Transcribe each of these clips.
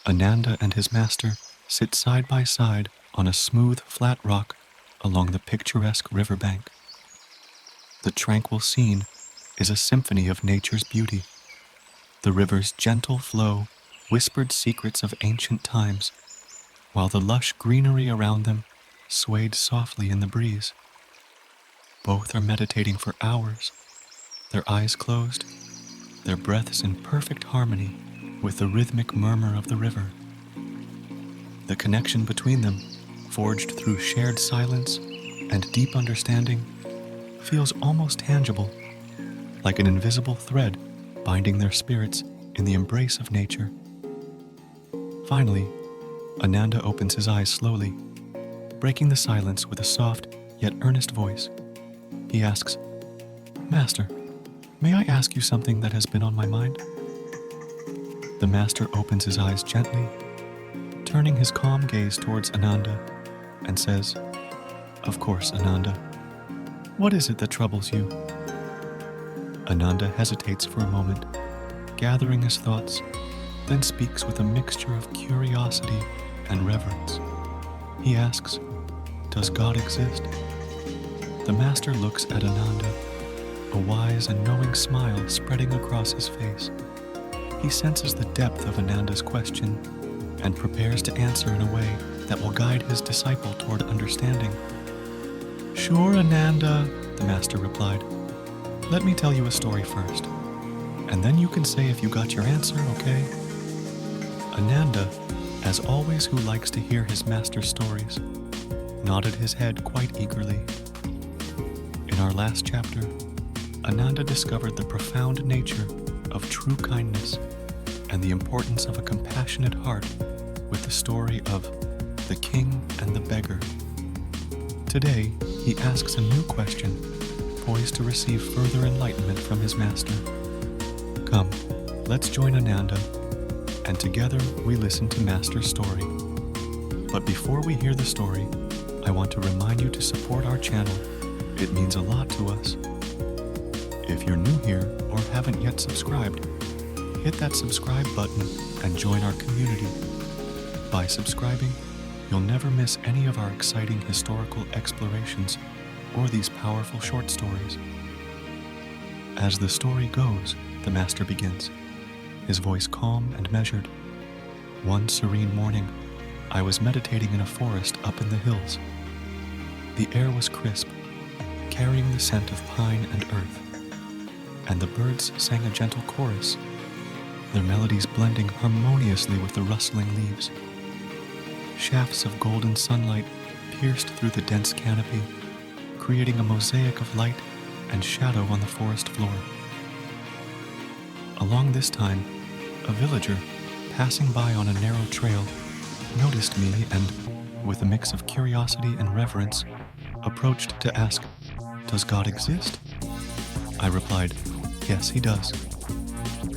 Ananda and his master sit side by side on a smooth, flat rock along the picturesque riverbank. The tranquil scene is a symphony of nature's beauty. The river's gentle flow whispered secrets of ancient times, while the lush greenery around them swayed softly in the breeze. Both are meditating for hours, their eyes closed, their breaths in perfect harmony with the rhythmic murmur of the river. The connection between them, forged through shared silence and deep understanding, feels almost tangible, like an invisible thread binding their spirits in the embrace of nature. Finally, Ananda opens his eyes slowly, breaking the silence with a soft yet earnest voice. He asks, "Master, may I ask you something that has been on my mind?" The master opens his eyes gently, turning his calm gaze towards Ananda, and says, "Of course, Ananda. What is it that troubles you?" Ananda hesitates for a moment, gathering his thoughts, then speaks with a mixture of curiosity and reverence. He asks, "Does God exist?" The master looks at Ananda, a wise and knowing smile spreading across his face. He senses the depth of Ananda's question and prepares to answer in a way that will guide his disciple toward understanding. "Sure, Ananda," the master replied. "Let me tell you a story first, and then you can say if you got your answer, okay?" Ananda, as always who likes to hear his master's stories, nodded his head quite eagerly. In our last chapter, Ananda discovered the profound nature of true kindness and the importance of a compassionate heart with the story of the king and the beggar. Today, he asks a new question, poised to receive further enlightenment from his master. Come, let's join Ananda, and together we listen to Master's story. But before we hear the story, I want to remind you to support our channel. It means a lot to us. If you're new here or haven't yet subscribed, hit that subscribe button and join our community. By subscribing, you'll never miss any of our exciting historical explorations or these powerful short stories. As the story goes, the master begins, his voice calm and measured. One serene morning, I was meditating in a forest up in the hills. The air was crisp, carrying the scent of pine and earth, and the birds sang a gentle chorus, their melodies blending harmoniously with the rustling leaves. Shafts of golden sunlight pierced through the dense canopy, creating a mosaic of light and shadow on the forest floor. Along this time, a villager, passing by on a narrow trail, noticed me and, with a mix of curiosity and reverence, approached to ask, "Does God exist?" I replied, "Yes, he does."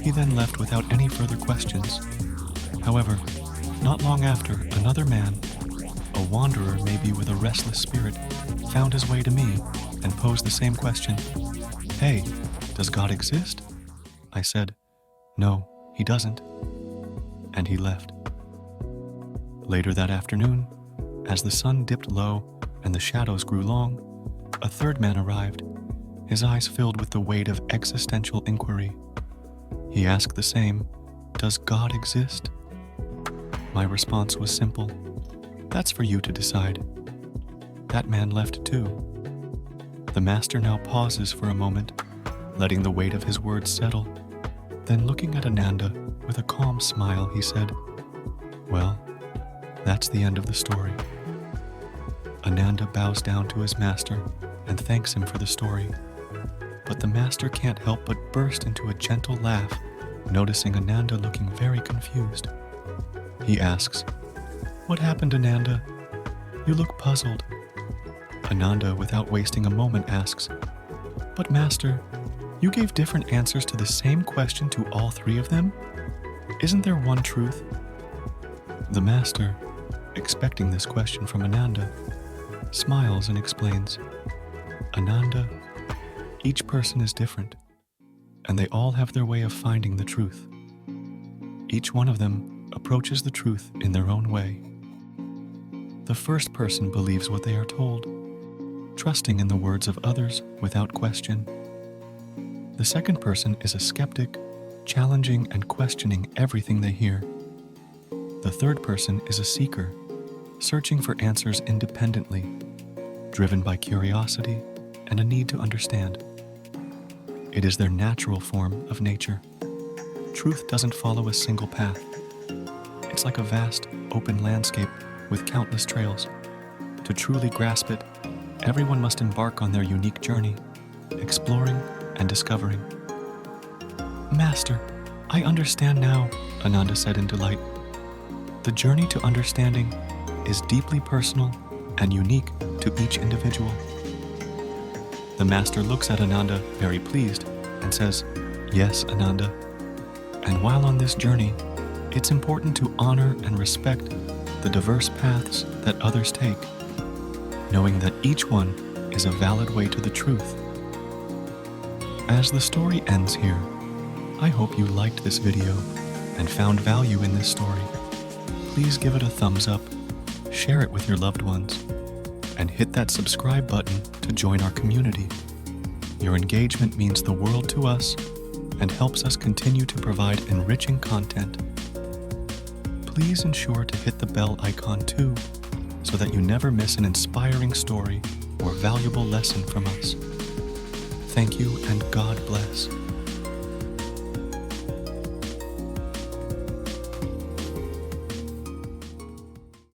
He then left without any further questions. However, not long after, another man, a wanderer maybe with a restless spirit, found his way to me and posed the same question. "Hey, does God exist?" I said, "No, he doesn't." And he left. Later that afternoon, as the sun dipped low and the shadows grew long, a third man arrived, his eyes filled with the weight of existential inquiry. He asked the same, "Does God exist?" My response was simple, "That's for you to decide." That man left too. The master now pauses for a moment, letting the weight of his words settle. Then looking at Ananda with a calm smile, he said, "Well, that's the end of the story." Ananda bows down to his master and thanks him for the story. But the master can't help but burst into a gentle laugh, noticing Ananda looking very confused. He asks, "What happened, Ananda? You look puzzled." Ananda, without wasting a moment, asks, "But master, you gave different answers to the same question to all three of them? Isn't there one truth?" The master, expecting this question from Ananda, smiles and explains, "Ananda, each person is different, and they all have their way of finding the truth. Each one of them approaches the truth in their own way. The first person believes what they are told, trusting in the words of others without question. The second person is a skeptic, challenging and questioning everything they hear. The third person is a seeker, searching for answers independently, driven by curiosity and a need to understand. It is their natural form of nature. Truth doesn't follow a single path. It's like a vast, open landscape with countless trails. To truly grasp it, everyone must embark on their unique journey, exploring and discovering. Master, I understand now, Ananda said in delight. The journey to understanding is deeply personal and unique to each individual. The master looks at Ananda very pleased and says, "Yes, Ananda. And while on this journey, it's important to honor and respect the diverse paths that others take, knowing that each one is a valid way to the truth." As the story ends here, I hope you liked this video and found value in this story. Please give it a thumbs up, share it with your loved ones, and hit that subscribe button to join our community. Your engagement means the world to us and helps us continue to provide enriching content. Please ensure to hit the bell icon too, so that you never miss an inspiring story or valuable lesson from us. Thank you and God bless.